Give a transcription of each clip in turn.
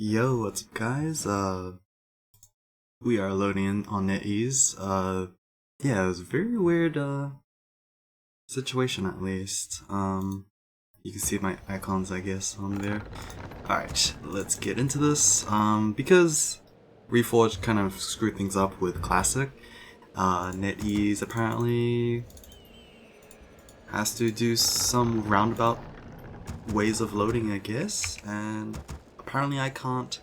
Yo, what's up guys? We are loading in on Netease. Yeah, it was a very weird, situation at least. You can see my icons, I guess, on there. Alright, let's get into this. Because Reforged kind of screwed things up with Classic, Netease apparently has to do some roundabout ways of loading, I guess, and apparently I can't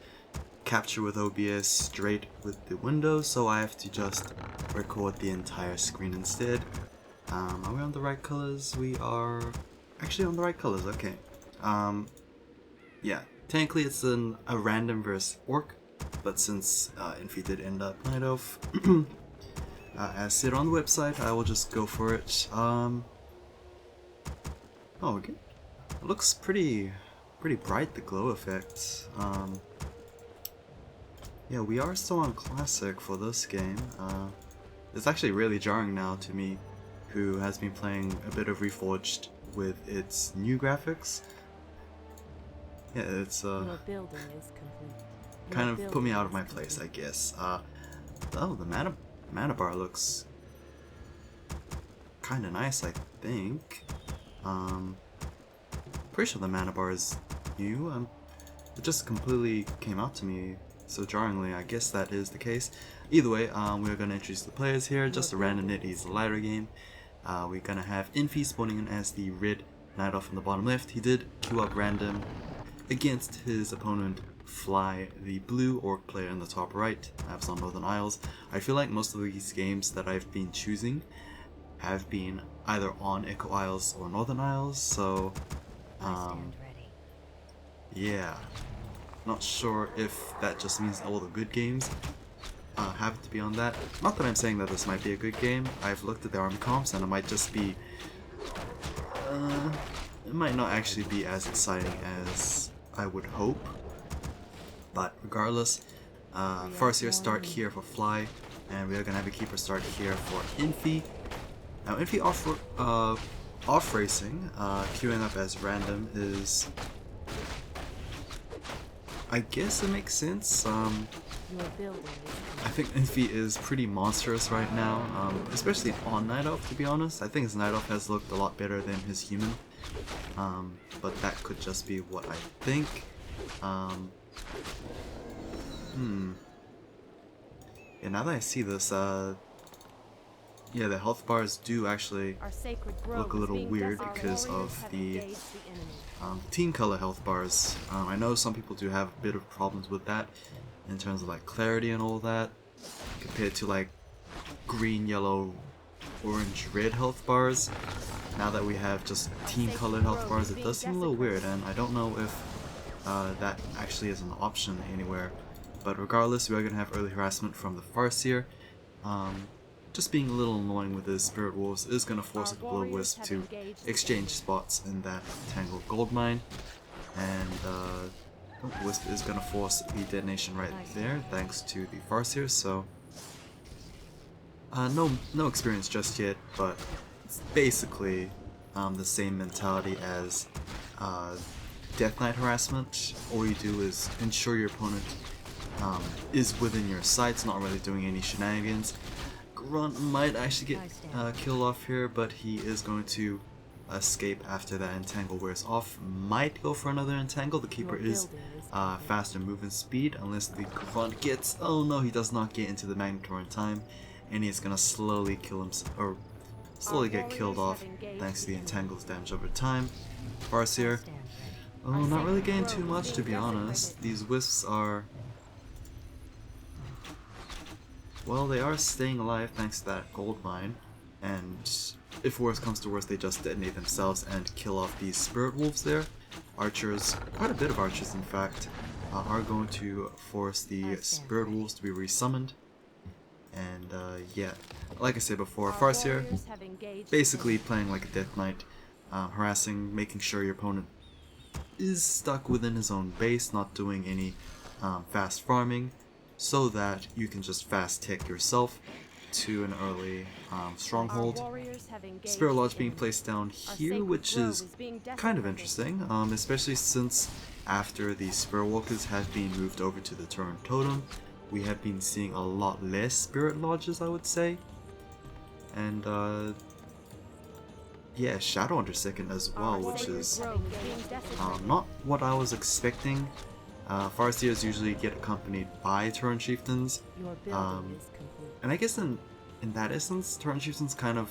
capture with OBS straight with the window, so I have to just record the entire screen instead. Are we on the right colors? We are actually on the right colors, okay. Yeah, technically it's a random versus orc, but since Infi did end up Night Elf, as said on the website, I will just go for it. Oh, okay. It looks pretty bright, the glow effect. Yeah, we are still on Classic for this game. It's actually really jarring now to me, who has been playing a bit of Reforged with its new graphics. Yeah, it's kind of put me out of my place, I guess. Oh, the mana bar looks kind of nice, I think. Pretty sure the mana bar is new. It just completely came out to me so jarringly. I guess that is the case. Either way, we're gonna introduce the players here. Just a random Netease ladder game. We're gonna have Infi spawning in as the red Night Elf on the bottom left. He did queue up random against his opponent Fly, the blue orc player in the top right. Maps on Northern Isles. I feel like most of these games that I've been choosing have been either on Echo Isles or Northern Isles, so yeah, not sure if that just means all the good games have to be on that. Not that I'm saying that this might be a good game. I've looked at the army comps and it might just be it might not actually be as exciting as I would hope, but regardless, Farseer start here for Fly, and we are gonna have a keeper start here for Infi. Now Infi off racing, queuing up as random is, I guess it makes sense. I think Infi is pretty monstrous right now, especially on Night Elf, to be honest. I think his Night Elf has looked a lot better than his human, but that could just be what I think. Yeah, now that I see this, yeah, the health bars do actually look a little weird because of the team color health bars. I know some people do have a bit of problems with that in terms of like clarity and all that, compared to like green, yellow, orange, red health bars. Now that we have just team colored health bars, it does seem a little weird, and I don't know if that actually is an option anywhere. But regardless, we are going to have early harassment from the Farseer. Just being a little annoying with his Spirit Wolves is going to force a Blow Wisp to exchange spots in that Tangled Gold Mine, and Wisp is going to force the detonation right there thanks to the Farseer, so no experience just yet, but it's basically the same mentality as Death Knight harassment. All you do is ensure your opponent is within your sights, not really doing any shenanigans. Grunt might actually get killed off here, but he is going to escape after that entangle wears off. Might go for another entangle. The keeper is faster movement speed unless the Grunt gets, oh no, he does not get into the Magnetor in time, and he's gonna slowly kill himself, or slowly get killed off thanks to the entangles damage over time. Farseer, oh, not really getting too much, to be honest. These wisps are, well, they are staying alive thanks to that gold mine, and if worse comes to worse, they just detonate themselves and kill off these Spirit Wolves there. Archers, quite a bit of archers in fact, are going to force the Spirit Wolves to be resummoned. And yeah, like I said before, Farseer, basically playing like a Death Knight, harassing, making sure your opponent is stuck within his own base, not doing any fast farming, so that you can just fast tech yourself to an early stronghold. Spirit Lodge being placed down here, which is kind of interesting, especially since after the Spirit Walkers have been moved over to the Turn Totem, we have been seeing a lot less Spirit Lodges, I would say. And yeah, Shadow Under second as well, which is not what I was expecting. Farseers usually get accompanied by Turn Chieftains, and I guess in that essence, Turn Chieftains kind of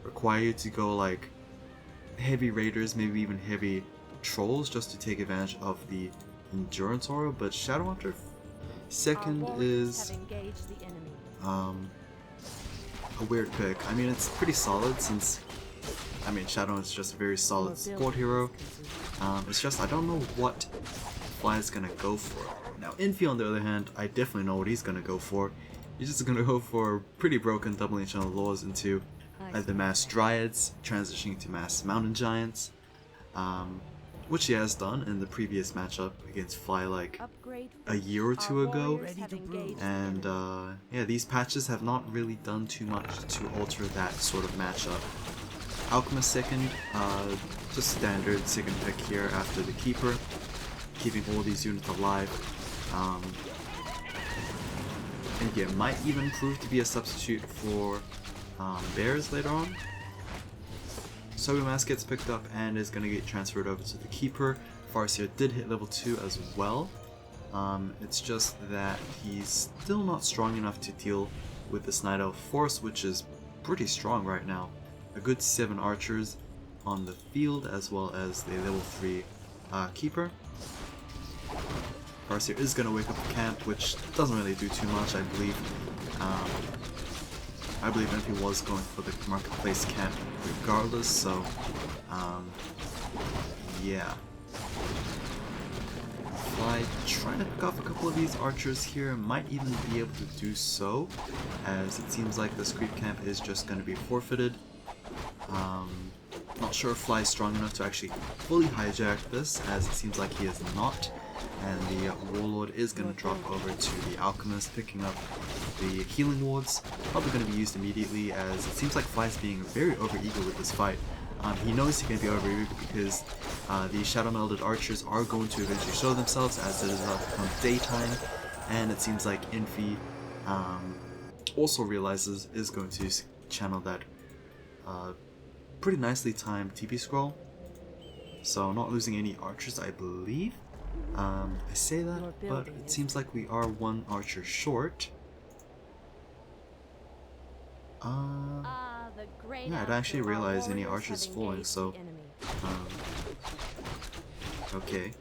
require you to go like heavy raiders, maybe even heavy trolls, just to take advantage of the endurance aura. But Shadowhunter second is a weird pick. I mean, it's pretty solid since, I mean, Shadow is just a very solid support hero. It's just I don't know what Fly is gonna go for. Now Infi on the other hand, I definitely know what he's gonna go for. He's just gonna go for pretty broken doubling channel laws into either mass dryads, transitioning to mass mountain giants, which he has done in the previous matchup against Fly like a year or two ago. And yeah, these patches have not really done too much to alter that sort of matchup. Alchemist second, just standard second pick here after the Keeper, keeping all these units alive. And yeah, might even prove to be a substitute for Bears later on. Sobi Mask gets picked up and is going to get transferred over to the Keeper. Farseer did hit level 2 as well. It's just that he's still not strong enough to deal with this Night Elf force, which is pretty strong right now. A good 7 archers on the field, as well as the level 3 Keeper. Farseer is going to wake up the camp, which doesn't really do too much, I believe. I believe Infi was going for the marketplace camp regardless, so yeah. Fly trying to pick off a couple of these archers here, might even be able to do so, as it seems like this creep camp is just going to be forfeited. Not sure if Fly is strong enough to actually fully hijack this, as it seems like he is not. And the Warlord is going to drop over to the Alchemist, picking up the healing wards. Probably going to be used immediately, as it seems like Fly is being very overeager with this fight. He knows he can be overeager because the Shadow Melded Archers are going to eventually show themselves as it is about to become daytime, and it seems like Infi also realizes is going to channel that pretty nicely timed TP scroll. So not losing any archers, I believe. I say that, but it seems like we are 1 archer short. Yeah, I didn't actually realize any archers falling, so okay.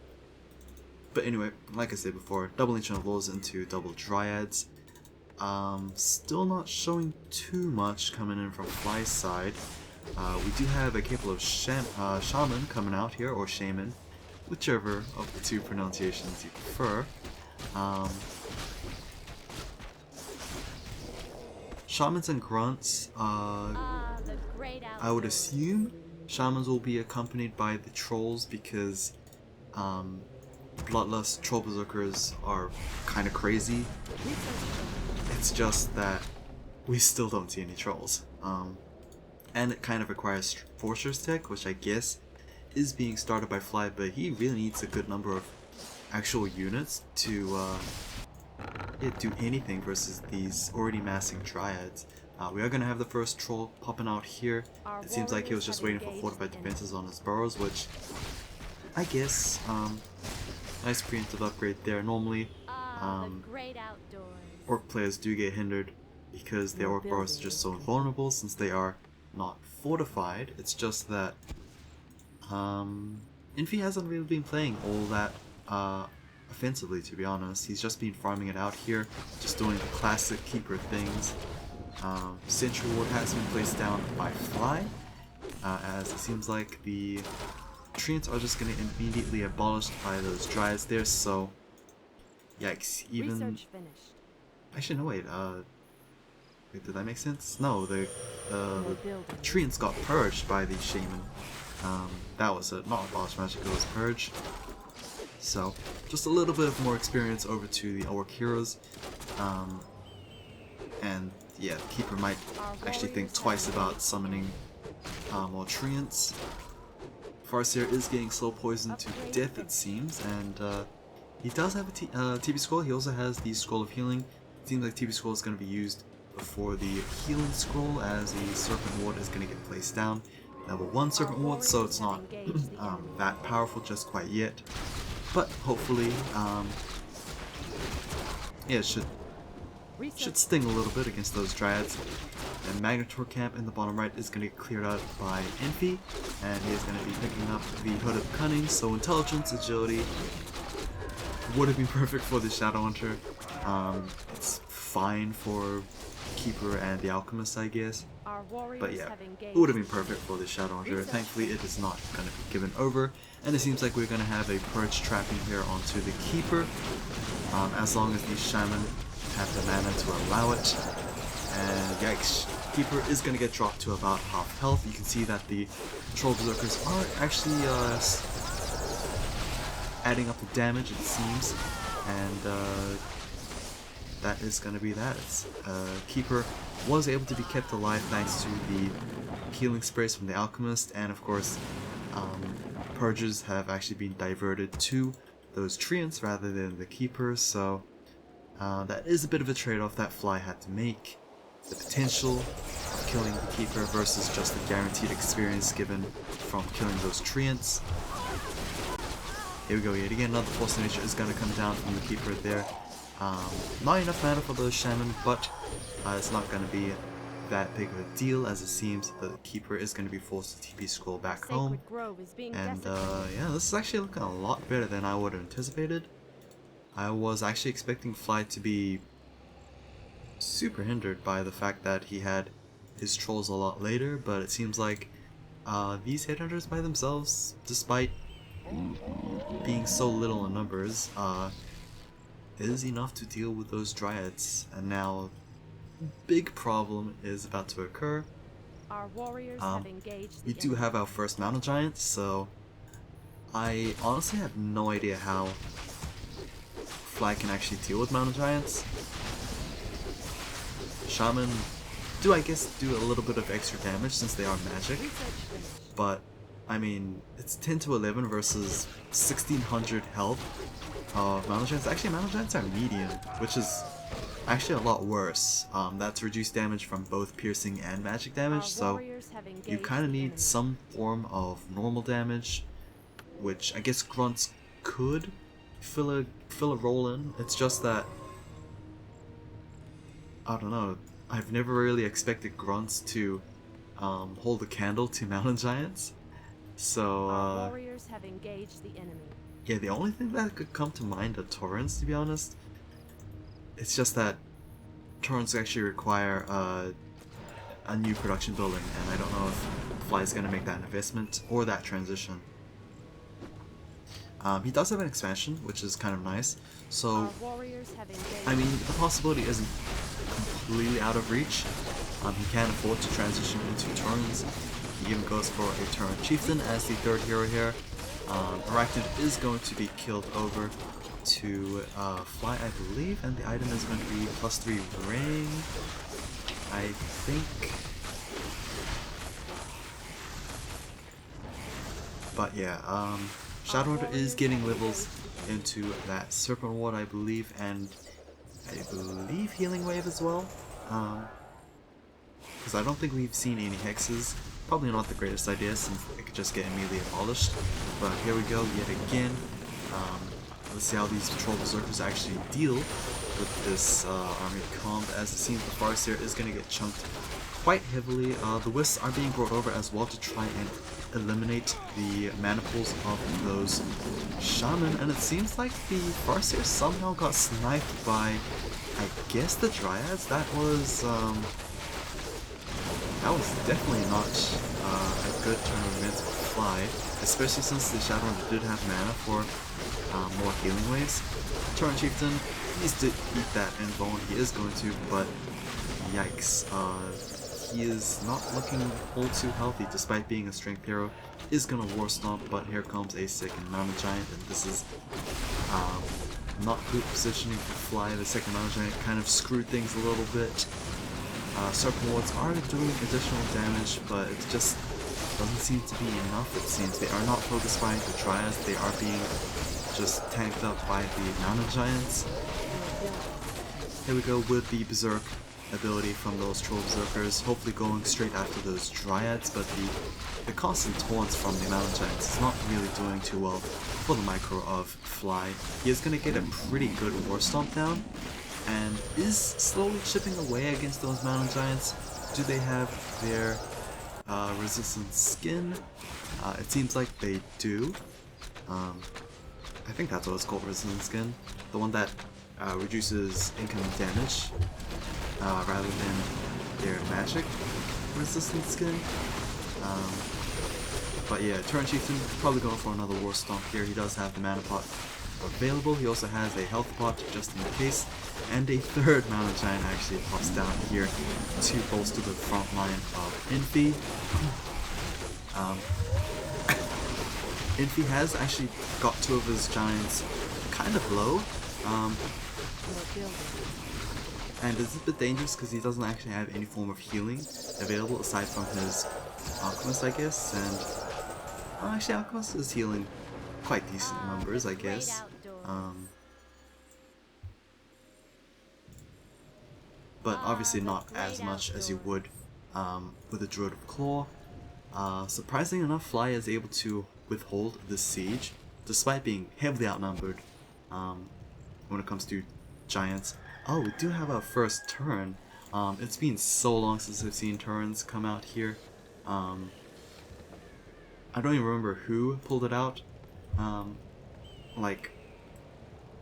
But anyway, like I said before, double ancient laws into double dryads. Still not showing too much coming in from Fly's side. We do have a couple of shaman coming out here, or shaman, whichever of the 2 pronunciations you prefer. Shamans and grunts, I would assume shamans will be accompanied by the trolls because Bloodlust troll berserkers are kind of crazy. It's just that we still don't see any trolls. And it kind of requires Forcer's Tech, which I guess is being started by Fly, but he really needs a good number of actual units to do anything versus these already massing dryads. We are going to have the first troll popping out here. It seems like he was just waiting for fortified defenses on his burrows, which I guess nice preemptive upgrade there. Normally orc players do get hindered because their orc burrows are just so vulnerable since they are not fortified. It's just that Infi hasn't really been playing all that offensively, to be honest. He's just been farming it out here, just doing the classic Keeper things. Sentry Ward has been placed down by Fly, as it seems like the treants are just going to immediately abolished by those dryads there, so yikes. Even actually no, wait, did that make sense? No, the treants got purged by the shaman. That was it, not abolished magic, it was purged. So just a little bit of more experience over to the orc heroes, and yeah, the Keeper might actually think twice about summoning more Treants. Farseer is getting slow poisoned to death, it seems, and he does have a TP scroll. He also has the Scroll of Healing. It seems like TP scroll is going to be used before the Healing Scroll, as the Serpent Ward is going to get placed down. Level 1 Serpent Ward, so it's not that powerful just quite yet. But hopefully, yeah, it should sting a little bit against those Dryads. And Magnetor Camp in the bottom right is going to get cleared out by Infi, and he is going to be picking up the Hood of Cunning, so Intelligence, Agility would have been perfect for the Shadow Hunter. It's fine for Keeper and the Alchemist, I guess. But yeah, it would have been perfect for the Shadow Hunter. Thankfully, it is not going to be given over, and it seems like we're going to have a Purge trapping here onto the Keeper, as long as the Shaman have the mana to allow it. And yikes, Keeper is going to get dropped to about half health. You can see that the Troll Berserkers are actually adding up the damage, it seems, and that is going to be that. Keeper was able to be kept alive thanks to the healing sprays from the Alchemist, and of course Purges have actually been diverted to those Treants rather than the Keeper, so that is a bit of a trade-off that Fly had to make. The potential of killing the Keeper versus just the guaranteed experience given from killing those Treants. Here we go, yet again another Force of Nature is going to come down from the Keeper there. Not enough mana for the Shaman, but it's not going to be that big of a deal, as it seems the Keeper is going to be forced to TP scroll back home. And yeah, this is actually looking a lot better than I would have anticipated. I was actually expecting Fly to be super hindered by the fact that he had his trolls a lot later, but it seems like these headhunters by themselves, despite being so little in numbers, is enough to deal with those Dryads. And now, big problem is about to occur. Our warriors have engaged we do have our first Mountain Giant, so I honestly have no idea how Fly can actually deal with Mountain Giants. Shaman do, I guess, do a little bit of extra damage since they are magic, but I mean, it's 10 to 11 versus 1600 health of Mountain Giants. Actually, Mountain Giants are medium, which is actually a lot worse. That's reduced damage from both piercing and magic damage, so you kind of need some form of normal damage, which I guess Grunts could fill a role in. It's just that, I don't know, I've never really expected Grunts to hold a candle to Mountain Giants. So warriors have engaged the enemy. Yeah, the only thing that could come to mind are Torrents, to be honest. It's just that Torrents actually require a new production building, and I don't know if Fly's gonna make that investment or that transition. He does have an expansion, which is kind of nice, so I mean, the possibility isn't completely out of reach. He can afford to transition into Torrents. He even goes for a Torrent Chieftain as the third hero here. Arachnid is going to be killed over to Fly, I believe, and the item is going to be +3 ring, I think. But yeah, Shadowhunter is getting levels into that Serpent Ward, I believe, and I believe Healing Wave as well. Because I don't think we've seen any hexes. Probably not the greatest idea since it could just get immediately abolished. But here we go yet again. Let's see how these Troll Berserkers actually deal with this army comp, as it seems the Farseer is going to get chunked quite heavily. The Wisps are being brought over as well to try and eliminate the mana pools of those Shaman, and it seems like the Farseer somehow got sniped by, I guess, the Dryads. That was definitely not a good turn of events for Fly, especially since the Shadowrunner did have mana for more healing waves. Torrent Chieftain needs to eat that invuln, he is going to, but yikes, he is not looking all too healthy despite being a strength hero. Is gonna War Stomp, but here comes a second Mountain Giant, and this is not good positioning for Fly. The second Mountain Giant kind of screwed things a little bit. Serpent Wards are doing additional damage, but it just doesn't seem to be enough, it seems. They are not focused by the Triads, they are being just tanked up by the Mountain Giants. Here we go with the Berserk ability from those Troll Berserkers, hopefully going straight after those Dryads, but the constant taunts from the Mountain Giants is not really doing too well for the micro of Fly. He is going to get a pretty good War Stomp down, and is slowly chipping away against those Mountain Giants. Do they have their resistant skin? It seems like they do. I think that's what it's called, resistant skin. The one that reduces incoming damage rather than their magic resistant skin. But yeah, Turn Chieftain probably going for another War Stomp here. He does have the mana pot available. He also has a health pot just in case, and a third Mountain Giant actually pops down here to bolster the front line of Infi. Infi has actually got two of his giants kind of low, and it's a bit dangerous because he doesn't actually have any form of healing available aside from his Alchemist, I guess, and actually Alchemist is healing quite decent numbers, I guess. But obviously not as much as you would with a Druid of Claw. Surprisingly enough, Fly is able to withhold the siege despite being heavily outnumbered when it comes to giants. Oh, we do have our first turn. It's been so long since I've seen turns come out here. I don't even remember who pulled it out. Like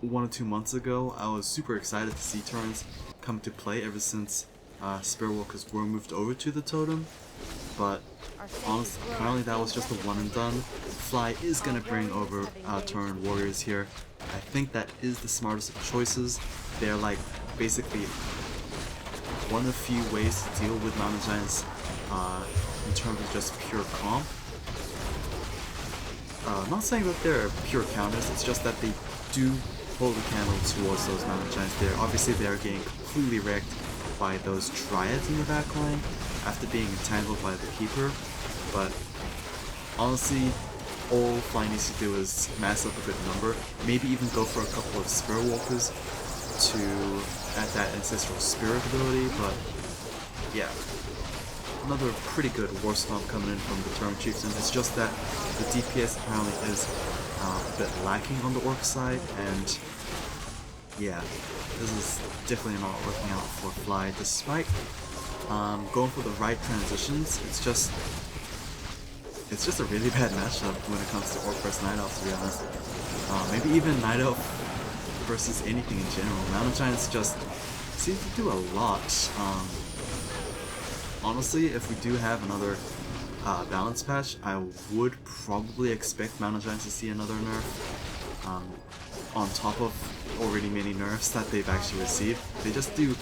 1 or 2 months ago, I was super excited to see turns come to play ever since Spearwalkers were moved over to the totem. But honestly, apparently that was just a one and done. Fly is gonna bring over turn warriors here. I think that is the smartest of choices. They're like basically one of the few ways to deal with Mountain Giants in terms of just pure comp. Not saying that they're pure counters, it's just that they do hold the candle towards those Mountain Giants there. Obviously they are getting completely wrecked by those Dryads in the backline after being entangled by the Keeper, but honestly all Fly needs to do is mass up a good number, maybe even go for a couple of Spirit Walkers to add that Ancestral Spirit ability, but yeah. Another pretty good War Stomp coming in from the Turn Chieftain. It's just that the DPS apparently is a bit lacking on the Orc side, and yeah, this is definitely not working out for Fly, despite going for the right transitions. It's just a really bad matchup when it comes to Orc versus Night Elf, to be honest. Maybe even Night Elf versus anything in general. Mountain Giants just seem to do a lot. Honestly, if we do have another balance patch, I would probably expect Mountain Giants to see another nerf on top of already many nerfs that they've actually received. They just do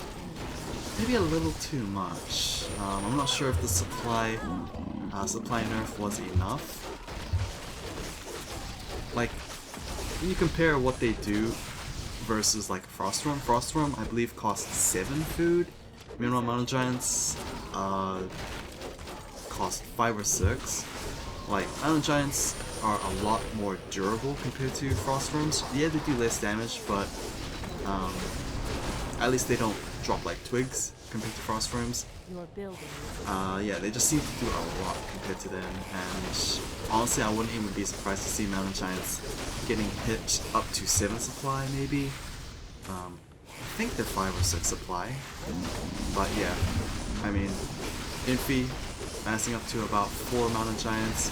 maybe a little too much. I'm not sure if the supply nerf was enough. Like, when you compare what they do versus like Frostworm I believe costs 7 food. Meanwhile, Mountain Giants cost 5 or 6. Like, Mountain Giants are a lot more durable compared to Frostworms. Yeah, they do less damage, but at least they don't drop like twigs compared to Frostworms. Yeah, they just seem to do a lot compared to them, and honestly, I wouldn't even be surprised to see Mountain Giants getting hit up to 7 supply, maybe. I think they're 5 or 6 supply, but yeah, I mean, Infi massing up to about 4 Mountain Giants.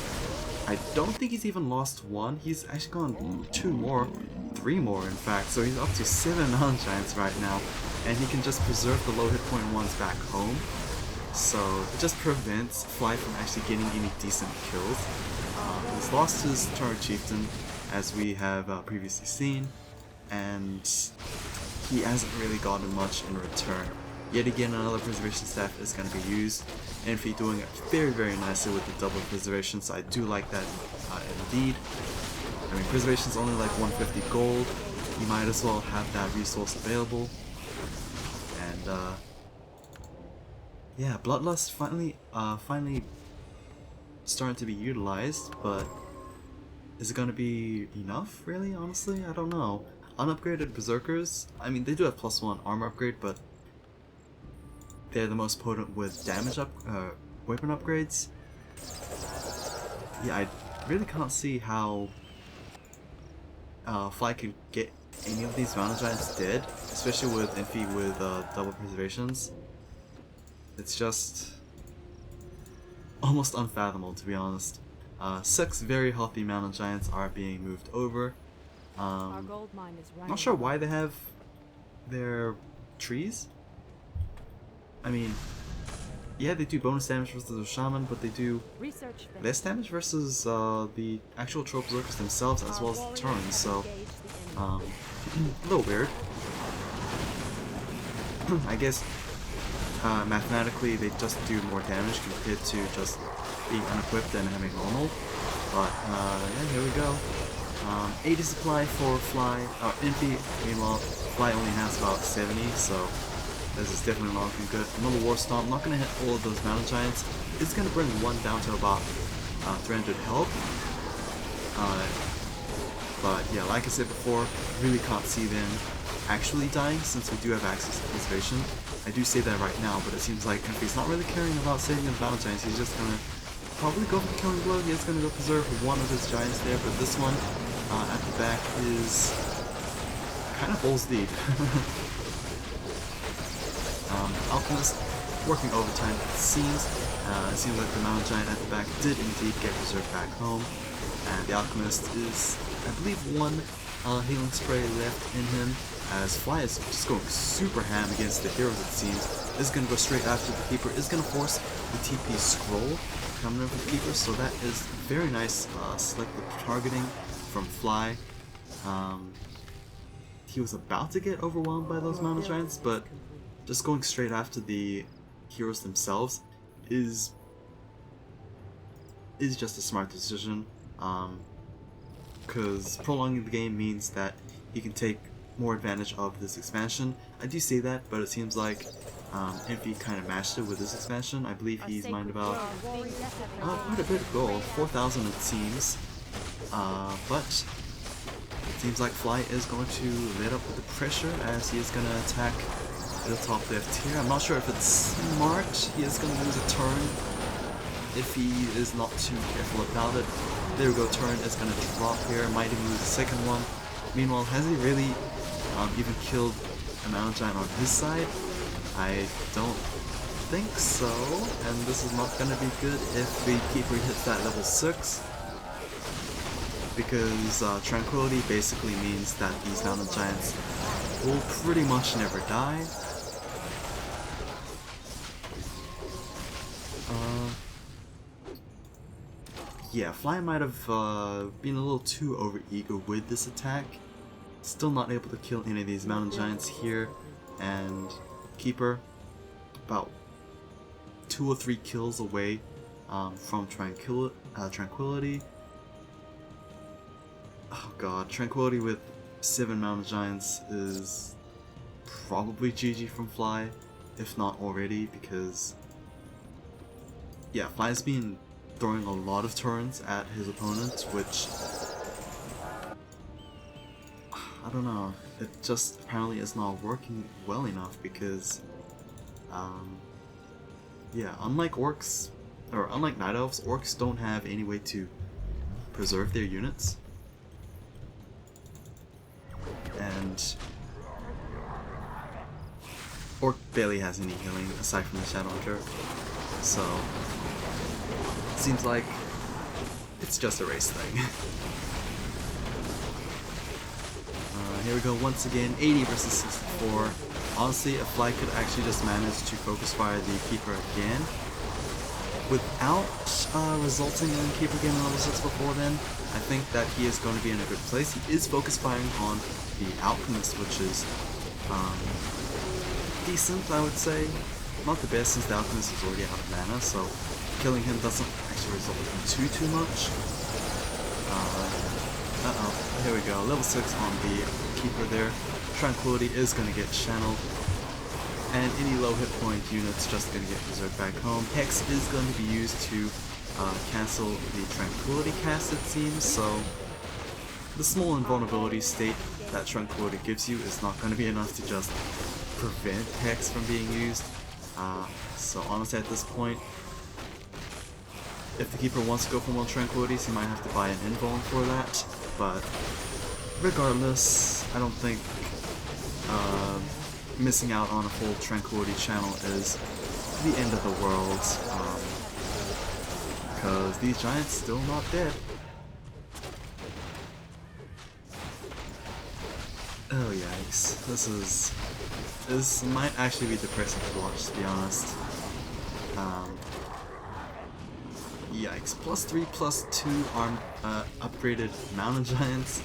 I don't think he's even lost one. He's actually gone 2 more, 3 more in fact, so he's up to 7 Mountain Giants right now, and he can just preserve the low hit point ones back home, so it just prevents Fly from actually getting any decent kills. He's lost his Turn Chieftain, as we have previously seen, and he hasn't really gotten much in return. Yet again, another Preservation Staff is going to be used. Infi doing it very, very nicely with the double Preservation, so I do like that indeed. I mean, Preservation's only like 150 gold. You might as well have that resource available. And Yeah, Bloodlust finally starting to be utilized, but is it gonna be enough, really? Honestly, I don't know. Unupgraded Berserkers, I mean, they do have +1 armor upgrade, but they're the most potent with weapon upgrades. Yeah, I really can't see how Fly could get any of these Mountain Giants dead, especially with Infi with double preservations. It's just almost unfathomable, to be honest. 6 very healthy Mountain Giants are being moved over. Our gold mine is right. Not sure why they have their trees. I mean, yeah, they do bonus damage versus the Shaman, but they do Research finished. less damage versus the actual Troll Berserkers themselves, as well as the turns, so a little weird. I guess mathematically they just do more damage compared to just being unequipped and having normal. But yeah, here we go. 80 supply for Fly, Infi. Meanwhile, Fly only has about 70, so this is definitely not looking good. Another War Stomp, not gonna hit all of those Mountain Giants. It's gonna bring one down to about 300 health. But yeah, like I said before, really can't see them actually dying since we do have access to preservation. I do say that right now, but it seems like Infi's not really caring about saving the Mountain Giants. He's just gonna probably go for Killing Blow. He is gonna go preserve one of his Giants there, but this one at the back is kind of balls deep. Alchemist working overtime, it seems. It seems like the Mountain Giant at the back did indeed get preserved back home. And the Alchemist is, I believe, one healing spray left in him, as Fly is just going super ham against the heroes, it seems. Is going to go straight after the Keeper, is going to force the TP scroll coming over the Keeper, so that is very nice selective targeting from Fly. He was about to get overwhelmed by those Mountain Giants, but just going straight after the heroes themselves is just a smart decision, because prolonging the game means that he can take more advantage of this expansion. I do say that, but it seems like Infi kind of matched it with this expansion. I believe he's mined about quite a bit of gold, 4,000 it seems, but it seems like Fly is going to let up with the pressure as he is going to attack the top left here. I'm not sure if it's smart. He is going to lose a turn if he is not too careful about it. There we go, turn is going to drop here. Might even lose the second one. Meanwhile, has he really even killed a Mountain Giant on his side? I don't think so. And this is not going to be good if the Keeper hits that level 6. Because Tranquility basically means that these Mountain Giants will pretty much never die. Yeah, Fly might have been a little too overeager with this attack. Still not able to kill any of these Mountain Giants here. And Keeper about 2 or 3 kills away from Tranquility. Oh god, Tranquility with 7 Mountain Giants is probably GG from Fly, if not already, because yeah, Fly's been throwing a lot of turns at his opponents, which I don't know, it just apparently is not working well enough because yeah, unlike orcs, or unlike night elves, orcs don't have any way to preserve their units. And Orc barely has any healing aside from the Shadow Hunter, so it seems like it's just a race thing. Here we go once again, 80 versus 64. Honestly, if Fly could actually just manage to focus fire the Keeper again, without resulting in the Keeper getting level 6 before then, I think that he is going to be in a good place. He is focus firing on the Alchemist, which is decent, I would say. Not the best since the Alchemist is already out of mana, so killing him doesn't actually result in too much. Here we go, level 6 on the Keeper there. Tranquility is going to get channeled. and any low hit point unit's just gonna get berserked back home. Hex is going to be used to cancel the Tranquility cast, it seems, so the small invulnerability state that Tranquility gives you is not going to be enough to just prevent Hex from being used. So honestly at this point, if the Keeper wants to go for more Tranquilities, he might have to buy an invuln for that, but regardless, I don't think missing out on a full Tranquility channel is the end of the world, because these giants still not dead. Oh yikes, this might actually be depressing to watch, to be honest. Yikes, +3, +2 arm upgraded mountain giants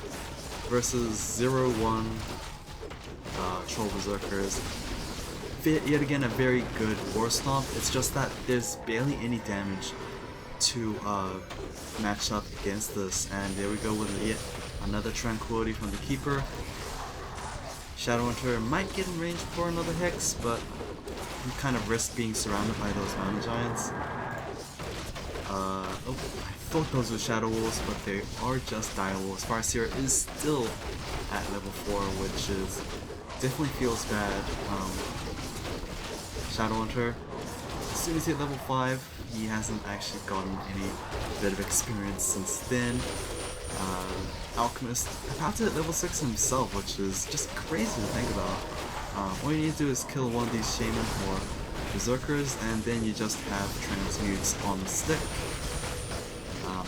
versus 0-1 troll berserkers. Yet again a very good war stomp, it's just that there's barely any damage to match up against this, and there we go with yet another Tranquility from the Keeper. Shadowhunter might get in range for another Hex, but you kind of risk being surrounded by those mountain giants. Oh, I thought those were Shadow Wolves, but they are just Dire Wolves. Farseer is still at level 4, which is definitely feels bad. Shadowhunter, as soon as he hit level 5, he hasn't actually gotten any bit of experience since then. Alchemist about to hit level 6 himself, which is just crazy to think about. All you need to do is kill one of these Shaman or Berserkers, and then you just have transmutes on the stick.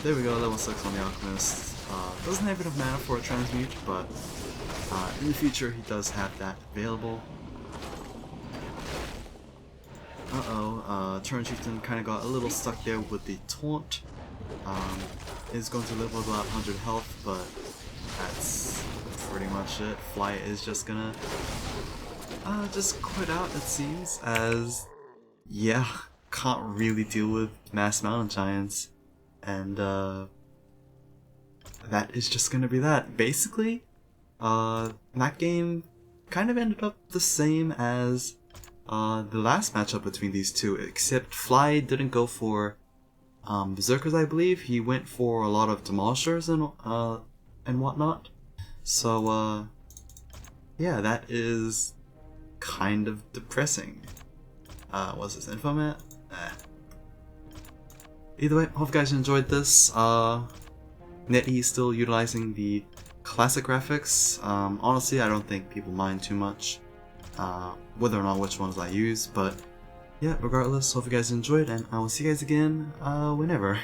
There we go, level 6 on the Alchemist. Doesn't have enough mana for a transmute, but in the future he does have that available. Turn Chieftain kind of got a little stuck there with the taunt. Is going to live with about 100 health, but that's pretty much it. Fly is just gonna just quit out, it seems, as yeah, can't really deal with mass mountain giants, and that is just gonna be that. Basically, that game kind of ended up the same as the last matchup between these two, except Fly didn't go for Berserkers, I believe. He went for a lot of Demolishers and whatnot. So yeah, that is kind of depressing. What's this, Infomat? Either way, hope you guys enjoyed this. Netease still utilizing the classic graphics. Honestly, I don't think people mind too much whether or not which ones I use, but yeah, regardless, hope you guys enjoyed, and I will see you guys again whenever.